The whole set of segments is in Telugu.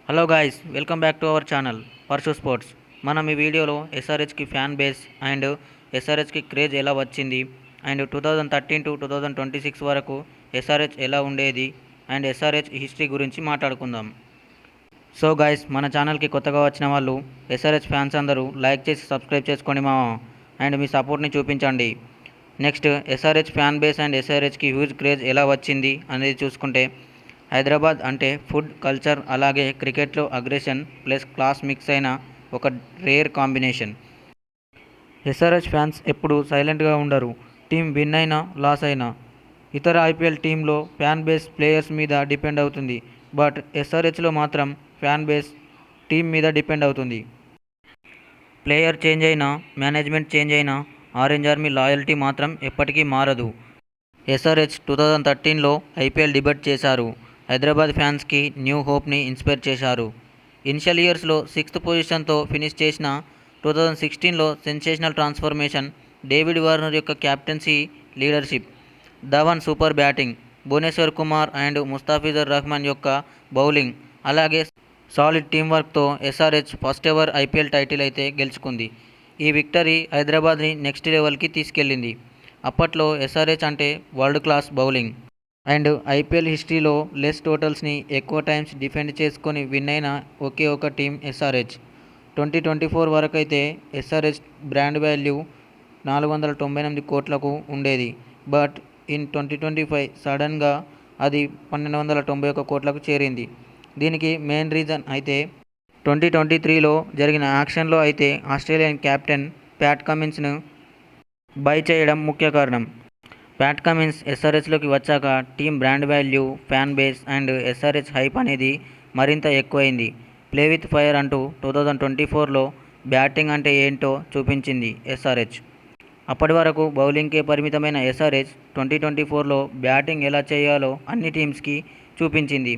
Hello guys, welcome back to our channel Parshu sports. మనం ఈ వీడియోలో ఎస్ఆర్హెచ్కి ఫ్యాన్ బేస్ అండ్ ఎస్ఆర్హెచ్కి క్రేజ్ ఎలా వచ్చింది అండ్ 2013 టు 2026 వరకు ఎస్ఆర్హెచ్ ఎలా ఉండేది అండ్ ఎస్ఆర్హెచ్ హిస్టరీ గురించి మాట్లాడుకుందాం. సో గాయ్స్, మన ఛానల్కి కొత్తగా వచ్చిన వాళ్ళు ఎస్ఆర్హెచ్ ఫ్యాన్స్ అందరూ లైక్ చేసి సబ్స్క్రైబ్ చేసుకోండి మామ, అండ్ మీ సపోర్ట్ని చూపించండి. Next, SRH fan base and ఎస్ఆర్హెచ్కి హ్యూజ్ క్రేజ్ ఎలా వచ్చింది అనేది చూసుకుంటే, హైదరాబాద్ అంటే ఫుడ్ కల్చర్ అలాగే క్రికెట్లో అగ్రెషన్ ప్లస్ క్లాస్ మిక్స్ అయిన ఒక రేర్ కాంబినేషన్. ఎస్ఆర్హెచ్ ఫ్యాన్స్ ఎప్పుడు సైలెంట్గా ఉండరు. టీం విన్ అయినా లాస్ అయినా ఇతర ఐపీఎల్ టీంలో ఫ్యాన్ బేస్ ప్లేయర్స్ మీద డిపెండ్ అవుతుంది. బట్ ఎస్ఆర్హెచ్లో మాత్రం ఫ్యాన్ బేస్ టీం మీద డిపెండ్ అవుతుంది. ప్లేయర్ చేంజ్ అయినా, మేనేజ్మెంట్ చేంజ్ అయినా ఆరెంజ్ ఆర్మీ లాయల్టీ మాత్రం ఎప్పటికీ మారదు. ఎస్ఆర్హెచ్ 2013లో ఐపీఎల్ డిబేట్ చేశారు. హైదరాబాద్ ఫ్యాన్స్కి న్యూ హోప్ని ఇన్స్పైర్ చేశారు. ఇనిషియల్ ఇయర్స్లో 6th పొజిషన్తో ఫినిష్ చేసిన 2016లో సెన్సేషనల్ ట్రాన్స్ఫర్మేషన్. డేవిడ్ వార్నర్ యొక్క captaincy, leadership, Dhawan super batting, Bhuvneshwar Kumar and Mustafizur Rahman యొక్క బౌలింగ్, అలాగే సాలిడ్ టీం వర్క్తో SRH first ever IPL title అయితే గెలుచుకుంది. ఈ విక్టరీ హైదరాబాద్ని నెక్స్ట్ లెవెల్కి తీసుకెళ్లింది. అప్పట్లో ఎస్ఆర్హెచ్ అంటే world class bowling and IPL హిస్టరీలో లెస్ టోటల్స్ని ఎక్కువ టైమ్స్ డిఫెండ్ చేసుకొని విన్ అయిన ఒకే ఒక టీం ఎస్ఆర్హెచ్. 2024 వరకు అయితే ఎస్ఆర్హెచ్ బ్రాండ్ వాల్యూ 498 కోట్లకు ఉండేది. బట్ ఇన్ 2025 సడన్గా అది 1291 కోట్లకు చేరింది. దీనికి మెయిన్ రీజన్ అయితే 2023లో జరిగిన యాక్షన్లో అయితే ఆస్ట్రేలియన్ కెప్టెన్ ప్యాట్ కమిన్స్ను బై చేయడం ముఖ్య కారణం. ప్యాట్ కమిన్స్ ఎస్ఆర్హెచ్లోకి వచ్చాక team brand value, fan base and SRH hype అనేది మరింత ఎక్కువైంది. ప్లే విత్ ఫైర్ అంటూ 2024లో బ్యాటింగ్ అంటే ఏంటో చూపించింది ఎస్ఆర్హెచ్. అప్పటి వరకు బౌలింగ్కే పరిమితమైన ఎస్ఆర్హెచ్ 2024లో బ్యాటింగ్ ఎలా చేయాలో అన్ని టీమ్స్కి చూపించింది.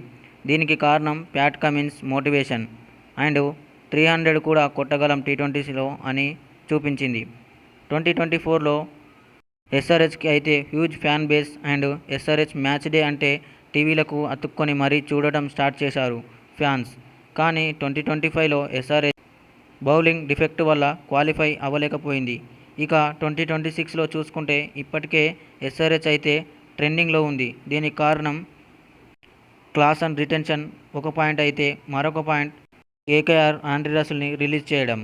దీనికి కారణం ప్యాట్ కమిన్స్ మోటివేషన్ అండ్ 300 కూడా కొట్టగలం టీ20లో అని చూపించింది. 2024లో ఎస్ఆర్హెచ్కి అయితే huge fan base and SRH match day అంటే టీవీలకు అతుక్కొని మరీ చూడటం స్టార్ట్ చేశారు ఫ్యాన్స్. కానీ 2025లో ఎస్ఆర్హెచ్ బౌలింగ్ డిఫెక్ట్ వల్ల క్వాలిఫై అవ్వలేకపోయింది. ఇక 2026లో చూసుకుంటే ఇప్పటికే ఎస్ఆర్హెచ్ అయితే ట్రెండింగ్లో ఉంది. దీనికి కారణం క్లాస్ అండ్ రిటెన్షన్ ఒక పాయింట్ అయితే, మరొక పాయింట్ కేకేఆర్ ఆండ్రీ రసెల్ని రిలీజ్ చేయడం.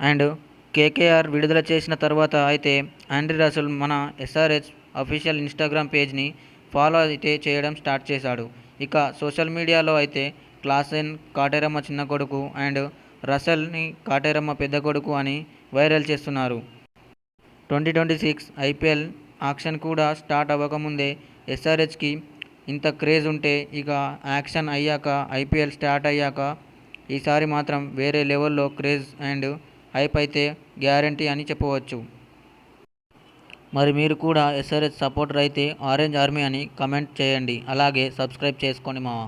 అండ్ కేకేఆర్ విడుదల చేసిన తర్వాత అయితే ఆండ్రీ రసెల్ మన ఎస్ఆర్హెచ్ అఫీషియల్ ఇన్స్టాగ్రామ్ పేజ్ని ఫాలో అయితే చేయడం స్టార్ట్ చేశాడు. ఇక సోషల్ మీడియాలో అయితే క్లాసెన్ కాటేరమ్మ చిన్న కొడుకు అండ్ రసెల్ని కాటేరమ్మ పెద్ద కొడుకు అని వైరల్ చేస్తున్నారు. 2026 ఐపీఎల్ యాక్షన్ కూడా స్టార్ట్ అవ్వకముందే ఎస్ఆర్హెచ్కి ఇంత క్రేజ్ ఉంటే, ఇక యాక్షన్ అయ్యాక, ఐపీఎల్ స్టార్ట్ అయ్యాక ఈసారి మాత్రం వేరే లెవెల్లో క్రేజ్ అండ్ హైప్ అయితే గ్యారంటీ అని చెప్పవచ్చు. మరి మీరు కూడా ఎస్ఆర్హెచ్ సపోర్టర్ అయితే ఆరెంజ్ ఆర్మీ అని కమెంట్ చేయండి. అలాగే సబ్స్క్రైబ్ చేసుకోండి మావా.